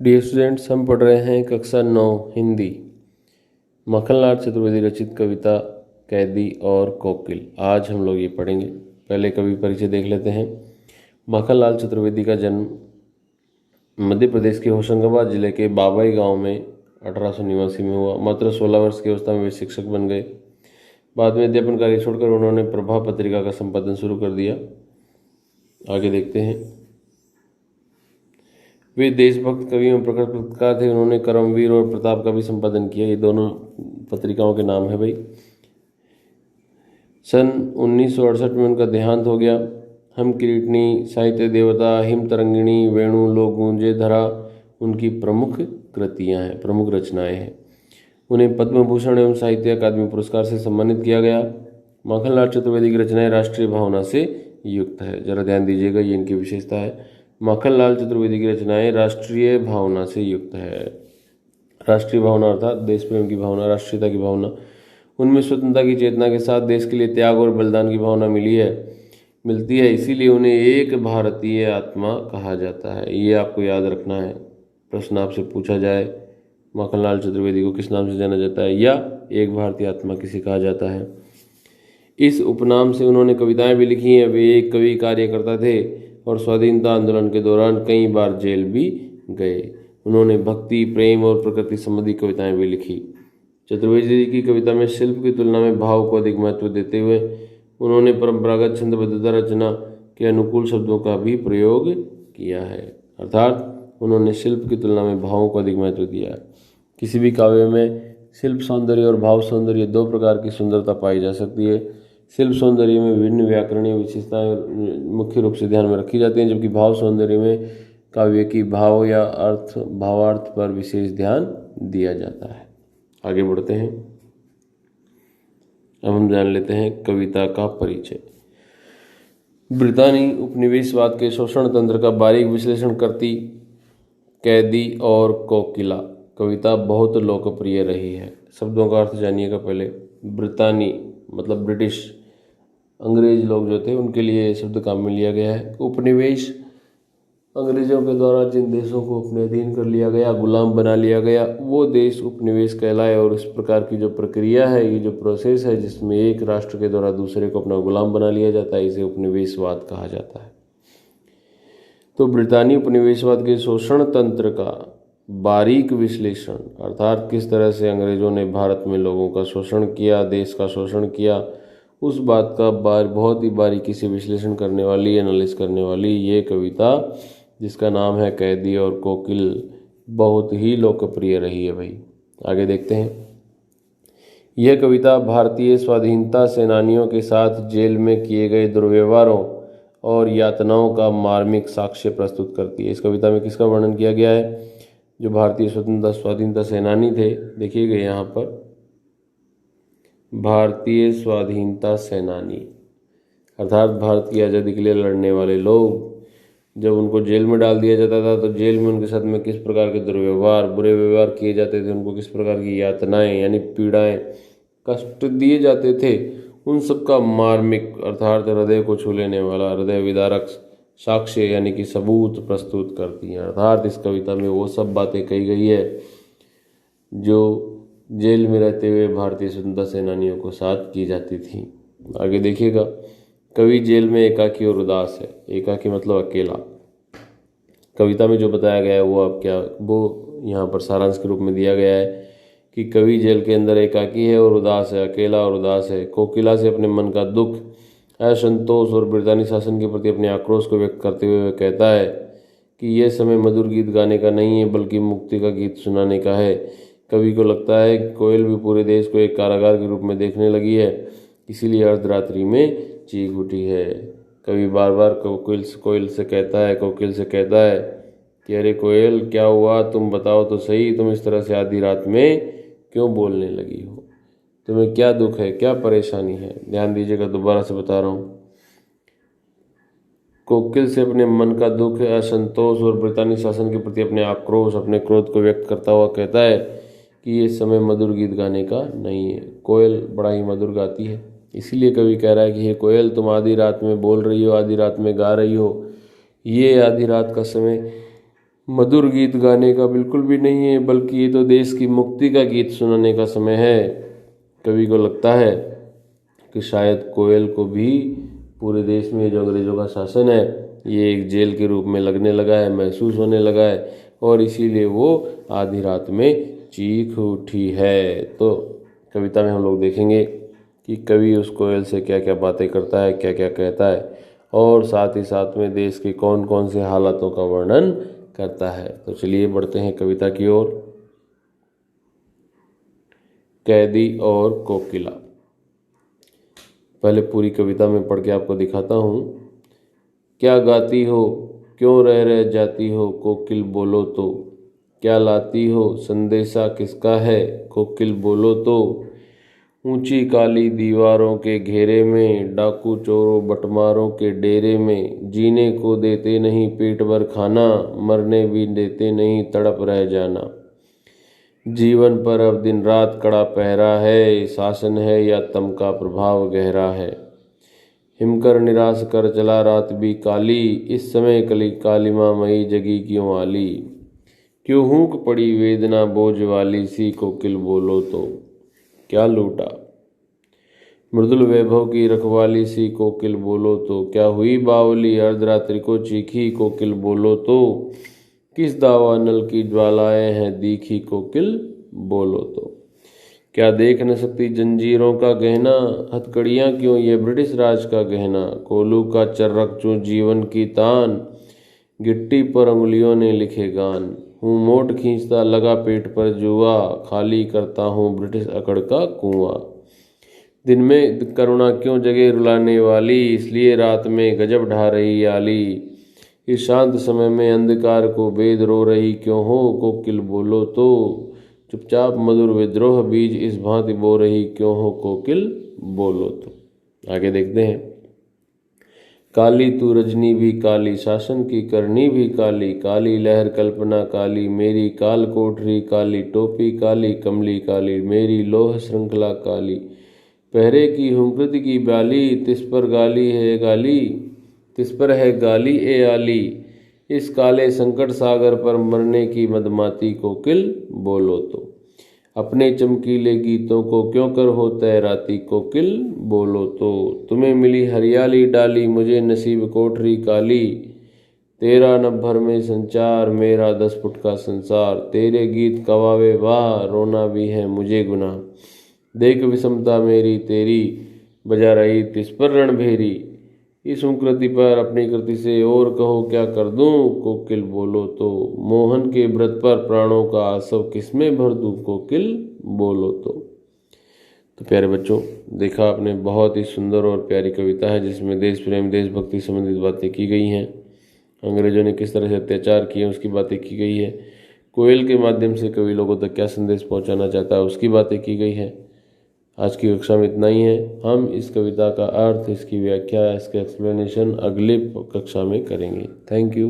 Dear students, हम पढ़ रहे हैं कक्षा 9 हिंदी माखनलाल चतुर्वेदी रचित कविता कैदी और कोकिल। आज हम लोग ये पढ़ेंगे। पहले कवि परिचय देख लेते हैं। माखनलाल चतुर्वेदी का जन्म मध्य प्रदेश के होशंगाबाद जिले के बाबई गांव में 1889 में हुआ। मात्र 16 वर्ष की अवस्था में वे शिक्षक बन गए। बाद में अध्यापन कार्य छोड़कर उन्होंने प्रभा पत्रिका का संपादन शुरू कर दिया। आगे देखते हैं। वे देशभक्त कवि एवं प्रखर पत्रकार थे। उन्होंने कर्मवीर और प्रताप का भी संपादन किया। ये दोनों पत्रिकाओं के नाम है भाई। सन 1968 में उनका देहांत हो गया। हम किरीटनी, साहित्य देवता, हिम तरंगिणी, वेणु, लोक गूंजे, धरा उनकी प्रमुख कृतियां हैं, प्रमुख रचनाएं हैं। उन्हें पद्म भूषण एवं साहित्य अकादमी पुरस्कार से सम्मानित किया गया। माखनलाल चतुर्वेदी की रचनाएं राष्ट्रीय भावना से युक्त है। जरा ध्यान दीजिएगा, ये इनकी विशेषता है। माखनलाल चतुर्वेदी की रचनाएं राष्ट्रीय भावना से युक्त है। राष्ट्रीय भावना अर्थात देश प्रेम की भावना, राष्ट्रीयता की भावना। उनमें स्वतंत्रता की चेतना के साथ देश के लिए त्याग और बलिदान की भावना मिलती है। इसीलिए उन्हें एक भारतीय आत्मा कहा जाता है। ये आपको याद रखना है। प्रश्न आपसे पूछा जाए, माखनलाल चतुर्वेदी को किस नाम से जाना जाता है, या एक भारतीय आत्मा किसे कहा जाता है। इस उपनाम से उन्होंने कविताएं भी लिखी हैं। वे एक कवि कार्यकर्ता थे और स्वाधीनता आंदोलन के दौरान कई बार जेल भी गए। उन्होंने भक्ति, प्रेम और प्रकृति संबंधी कविताएं भी लिखी। चतुर्वेदी की कविता में शिल्प की तुलना में भाव को अधिक महत्व देते हुए उन्होंने परंपरागत छंदबद्धता रचना के अनुकूल शब्दों का भी प्रयोग किया है। अर्थात उन्होंने शिल्प की तुलना में भावों को अधिक महत्व दिया है। किसी भी काव्य में शिल्प सौंदर्य और भाव सौंदर्य दो प्रकार की सुंदरता पाई जा सकती है। शिल्प सौंदर्य में विभिन्न व्याकरणीय विशेषताएं मुख्य रूप से ध्यान में रखी जाती हैं, जबकि भाव सौंदर्य में काव्य की भाव या अर्थ, भावार्थ पर विशेष ध्यान दिया जाता है। आगे बढ़ते हैं। अब हम जान लेते हैं कविता का परिचय। ब्रितानी उपनिवेशवाद के शोषण तंत्र का बारीक विश्लेषण करती कैदी और कोकिला कविता बहुत लोकप्रिय रही है। शब्दों का अर्थ जानिएगा पहले। ब्रितानी मतलब ब्रिटिश, अंग्रेज लोग जो थे उनके लिए शब्द काम में लिया गया है। उपनिवेश, अंग्रेजों के द्वारा जिन देशों को अपने अधीन कर लिया गया, गुलाम बना लिया गया, वो देश उपनिवेश कहलाए। और इस प्रकार की जो प्रक्रिया है, ये जो प्रोसेस है जिसमें एक राष्ट्र के द्वारा दूसरे को अपना गुलाम बना लिया जाता है, इसे उपनिवेशवाद कहा जाता है। तो ब्रितानी उपनिवेशवाद के शोषण तंत्र का बारीक विश्लेषण, अर्थात किस तरह से अंग्रेजों ने भारत में लोगों का शोषण किया, देश का शोषण किया, उस बात का बहुत ही बारीकी से विश्लेषण करने वाली, एनालिसिस करने वाली ये कविता, जिसका नाम है कैदी और कोकिल, बहुत ही लोकप्रिय रही है भाई। आगे देखते हैं। यह कविता भारतीय स्वाधीनता सेनानियों के साथ जेल में किए गए दुर्व्यवहारों और यातनाओं का मार्मिक साक्ष्य प्रस्तुत करती है। इस कविता में किसका वर्णन किया गया है? जो भारतीय स्वाधीनता सेनानी थे, देखिएगा यहाँ पर भारतीय स्वाधीनता सेनानी अर्थात भारत की आज़ादी के लिए लड़ने वाले लोग, जब उनको जेल में डाल दिया जाता था तो जेल में उनके साथ में किस प्रकार के दुर्व्यवहार, बुरे व्यवहार किए जाते थे, उनको किस प्रकार की यातनाएं यानी पीड़ाएं, कष्ट दिए जाते थे, उन सब का मार्मिक अर्थात हृदय को छू लेने वाला, हृदय विदारक साक्ष्य यानी कि सबूत प्रस्तुत करती हैं। अर्थात इस कविता में वो सब बातें कही गई है जो जेल में रहते हुए भारतीय स्वतंत्रता सेनानियों को साथ की जाती थी। आगे देखिएगा। कवि जेल में एकाकी और उदास है। एकाकी मतलब अकेला। कविता में जो बताया गया है वो यहाँ पर सारांश के रूप में दिया गया है कि कवि जेल के अंदर एकाकी है और उदास है, अकेला और उदास है। कोकिला से अपने मन का दुख, असंतोष और ब्रितानी शासन के प्रति अपने आक्रोश को व्यक्त करते हुए वह कहता है कि यह समय मधुर गीत गाने का नहीं है, बल्कि मुक्ति का गीत सुनाने का है। कवि को लगता है कि कोयल भी पूरे देश को एक कारागार के रूप में देखने लगी है, इसीलिए अर्धरात्रि में चीख उठी है। कवि बार बार कोकिल से कहता है कि अरे कोयल, क्या हुआ, तुम बताओ तो सही, तुम इस तरह से आधी रात में क्यों बोलने लगी हो? तुम्हें क्या दुख है, क्या परेशानी है? ध्यान दीजिएगा, दोबारा से बता रहा हूँ। कोकिल से अपने मन का दुख, असंतोष और ब्रितानी शासन के प्रति अपने आक्रोश, अपने क्रोध को व्यक्त करता हुआ कहता है कि ये समय मधुर गीत गाने का नहीं है। कोयल बड़ा ही मधुर गाती है, इसीलिए कवि कह रहा है कि हे कोयल, तुम आधी रात में बोल रही हो, आधी रात में गा रही हो। ये आधी रात का समय मधुर गीत गाने का बिल्कुल भी नहीं है, बल्कि ये तो देश की मुक्ति का गीत सुनाने का समय है। कवि को लगता है कि शायद कोयल को भी पूरे देश में जो अंग्रेजों का शासन है ये एक जेल के रूप में लगने लगा है, महसूस होने लगा है, और इसीलिए वो आधी रात में चीख उठी है। तो कविता में हम लोग देखेंगे कि कवि उस कोयल से क्या क्या बातें करता है, क्या क्या कहता है, और साथ ही साथ में देश के कौन कौन से हालातों का वर्णन करता है। तो चलिए बढ़ते हैं कविता की ओर। कैदी और कोकिला। पहले पूरी कविता में पढ़ के आपको दिखाता हूँ। क्या गाती हो, क्यों रह जाती हो, कोकिल बोलो तो। क्या लाती हो, संदेशा किसका है, कोकिल बोलो तो। ऊंची काली दीवारों के घेरे में, डाकू चोरों बटमारों के डेरे में, जीने को देते नहीं पेट भर खाना, मरने भी देते नहीं तड़प रह जाना। जीवन पर अब दिन रात कड़ा पहरा है, शासन है या तम का प्रभाव गहरा है। हिमकर निराश कर चला रात भी काली, इस समय कली कालिमा मई जगी क्यों आली। क्यों हूक पड़ी वेदना बोझ वाली सी, कोकिल बोलो तो। क्या लूटा मृदुल वैभव की रखवाली सी, कोकिल बोलो तो। क्या हुई बावली अर्धरात्रि को चीखी, कोकिल बोलो तो। किस दावा नल की ज्वालाएं हैं दीखी, कोकिल बोलो तो। क्या देख न सकती जंजीरों का गहना, हथकड़ियाँ क्यों ये ब्रिटिश राज का गहना। कोलू का चर्रक चूं जीवन की तान, गिट्टी पर उंगलियों ने लिखे गान। हूँ मोट खींचता लगा पेट पर जुआ, खाली करता हूँ ब्रिटिश अकड़ का कुआं। दिन में करुणा क्यों जगे रुलाने वाली, इसलिए रात में गजब ढा रही आली। इस शांत समय में अंधकार को बेद रो रही क्यों हो, कोकिल बोलो तो। चुपचाप मधुर विद्रोह बीज इस भांति बो रही क्यों हो, कोकिल बोलो तो। आगे देखते हैं। काली तू रजनी भी काली, शासन की करनी भी काली। काली लहर कल्पना काली, मेरी काल कोठरी काली। टोपी काली कमली काली, मेरी लोह श्रृंखला काली। पहरे की हुंकृति की बाली, तिस पर गाली है गाली, तिस पर है गाली ए आली। इस काले संकट सागर पर मरने की मदमाती, कोकिल बोलो तो। अपने चमकीले गीतों को क्यों कर हो तैराती, कोकिल बोलो तो। तुम्हें मिली हरियाली डाली, मुझे नसीब कोठरी काली। तेरा नभ में संचार, मेरा 10 फुट का संसार। तेरे गीत कवावे वाह, रोना भी है मुझे गुनाह। देख विषमता मेरी तेरी, बजा रही तिस पर रणभेरी। इस कृति पर अपनी कृति से और कहो क्या कर दूं, कोकिल बोलो तो। मोहन के व्रत पर प्राणों का आसव किसमें भर दूं, कोकिल बोलो तो प्यारे बच्चों, देखा आपने, बहुत ही सुंदर और प्यारी कविता है जिसमें देश प्रेम देशभक्ति संबंधित बातें की गई हैं। अंग्रेजों ने किस तरह से अत्याचार किए उसकी बातें की गई है। कोयल के माध्यम से कवि लोगों तक क्या संदेश पहुंचाना चाहता है उसकी बातें की गई है। आज की कक्षा में इतना ही है। हम इस कविता का अर्थ, इसकी व्याख्या, इसके एक्सप्लेनेशन अगले कक्षा में करेंगे। Thank you.